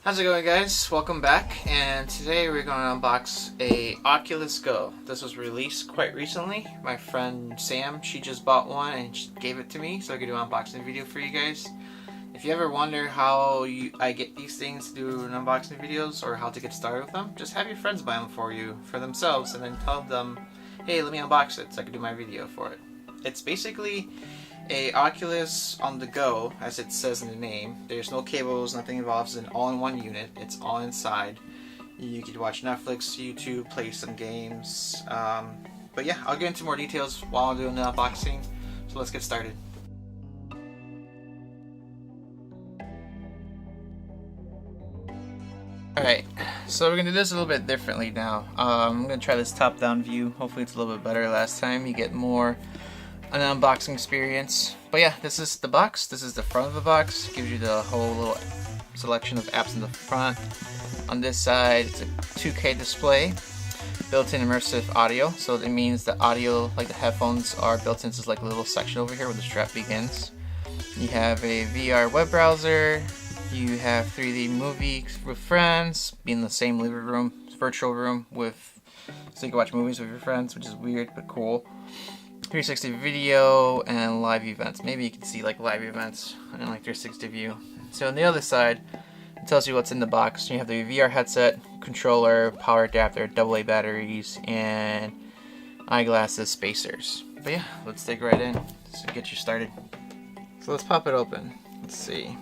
How's it going, guys? Welcome back, and today we're going to unbox a Oculus Go. This was released quite recently. My friend Sam, she just bought one and she gave it to me so I could do an unboxing video for you guys. If you ever wonder how I get these things to do unboxing videos or how to get started with them, just have your friends buy them for you, for themselves, and then tell them, hey, let me unbox it so I can do my video for it. It's basically a Oculus on the go, as it says in the name. There's no cables, nothing involved. It's an all-in-one unit. It's all inside. You could watch Netflix, YouTube, play some games. But yeah, I'll get into more details while I'm doing the unboxing. So let's get started. Alright, so we're going to do this a little bit differently now. I'm going to try this top-down view. Hopefully it's a little bit better last time. You get more an unboxing experience. But yeah, this is the box. This is the front of the box. Gives you the whole little selection of apps in the front. On this side, it's a 2K display, built-in immersive audio. So it means the audio, like the headphones, are built into like a little section over here where the strap begins. You have a VR web browser. You have 3D movie with friends, be in the same living room, virtual room with, so you can watch movies with your friends, which is weird but cool. 360 video and live events. Maybe you can see like live events in like 360 view. So on the other side, it tells you what's in the box. You have the VR headset, controller, power adapter, AA batteries, and eyeglasses, spacers. But yeah, let's dig right in to get you started. So let's pop it open. Let's see.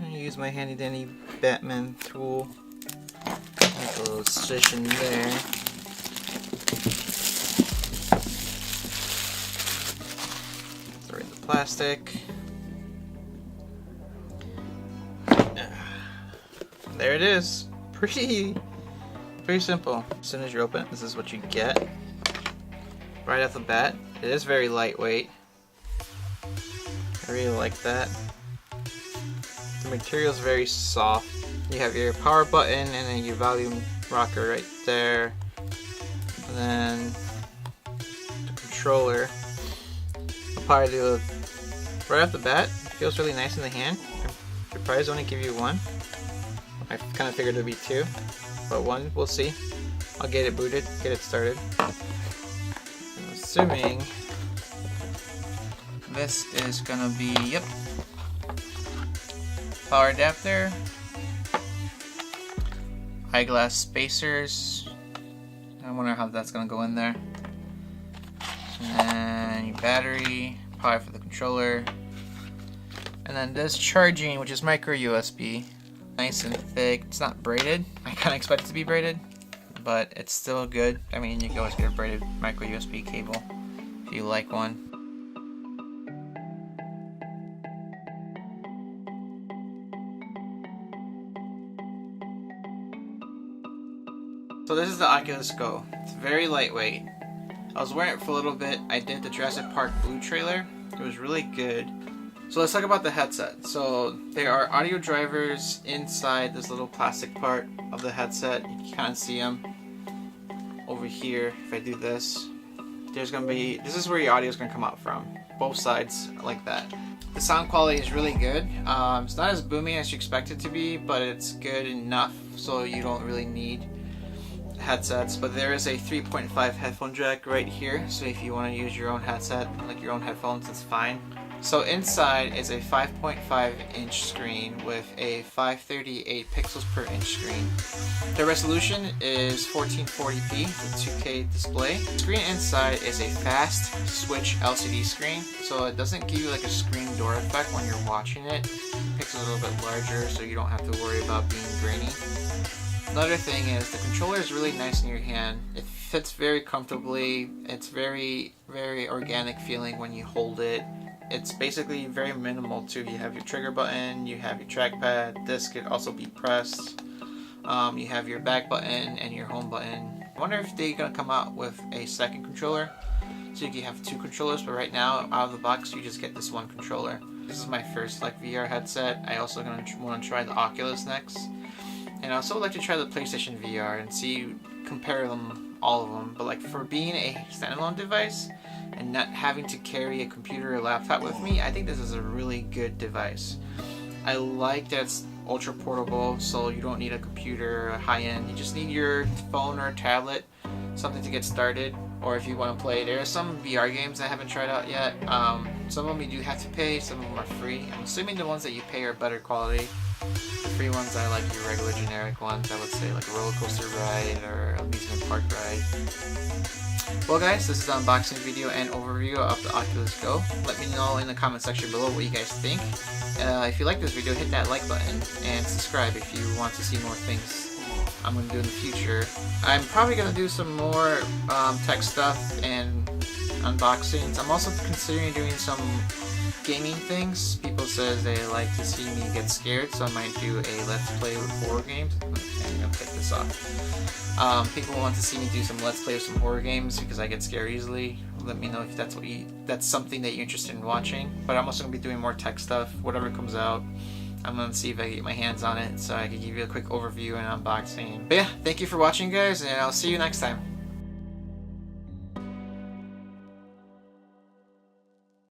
Use my handy dandy Batman tool. Make a little incision there. Throw in the plastic. There it is. Pretty simple. As soon as you open it, this is what you get. Right off the bat. It is very lightweight. I really like that. The material is very soft. You have your power button and then your volume rocker right there. And then the controller. I'll probably do it right off the bat. It feels really nice in the hand. I'm surprised they only give you one. I kind of figured it would be two, but one, we'll see. I'll get it booted, get it started. I'm assuming this is gonna be, yep, power adapter, eyeglass spacers. I wonder how that's gonna go in there. And then your battery, power for the controller, and then this charging, which is micro USB. Nice and thick. It's not braided. I kind of expect it to be braided, but it's still good. I mean, you can always get a braided micro USB cable if you like one. So this is the Oculus Go. It's very lightweight. I was wearing it for a little bit. I did the Jurassic Park Blue trailer. It was really good. So let's talk about the headset. So there are audio drivers inside this little plastic part of the headset. You can kind of see them over here. If I do this, there's gonna be, this is where your audio is gonna come out from. Both sides like that. The sound quality is really good. It's not as boomy as you expect it to be, but it's good enough so you don't really need headsets. But there is a 3.5 headphone jack right here, so if you want to use your own headset, like your own headphones, it's fine. So inside is a 5.5 inch screen with a 538 pixels per inch screen. The resolution is 1440p, the 2K display. The screen inside is a fast switch LCD screen, so it doesn't give you like a screen door effect when you're watching it. The pixels are a little bit larger, so you don't have to worry about being grainy. Another thing is the controller is really nice in your hand. It fits very comfortably. It's very organic feeling when you hold it. It's basically very minimal too. You have your trigger button, you have your trackpad, this could also be pressed. You have your back button and your home button. I wonder if they're gonna come out with a second controller, so you can have two controllers, but right now, out of the box, you just get this one controller. This is my first like VR headset. I also want to try the Oculus next. And I also would like to try the PlayStation VR and see, compare them, all of them. But like for being a standalone device, and not having to carry a computer or laptop with me, I think this is a really good device. I like that it's ultra portable, so you don't need a computer, a high-end. You just need your phone or tablet, something to get started. Or if you want to play, there are some VR games I haven't tried out yet. Some of them you do have to pay, some of them are free. I'm assuming the ones that you pay are better quality. The free ones are like your regular generic ones, I would say, like a roller coaster ride or amusement park ride. Well guys, this is the unboxing video and overview of the Oculus Go. Let me know in the comment section below what you guys think. If you like this video, hit that like button and subscribe if you want to see more things I'm going to do in the future. I'm probably going to do some more tech stuff and unboxings. I'm also considering doing some gaming things. People says they like to see me get scared, so I might do a let's play with horror games. I'm gonna take this off. People want to see me do some let's play with some horror games because I get scared easily. Let me know if that's something that you're interested in watching. But I'm also gonna be doing more tech stuff, whatever comes out. I'm gonna see if I can get my hands on it so I can give you a quick overview and unboxing. But yeah, thank you for watching guys, and I'll see you next time.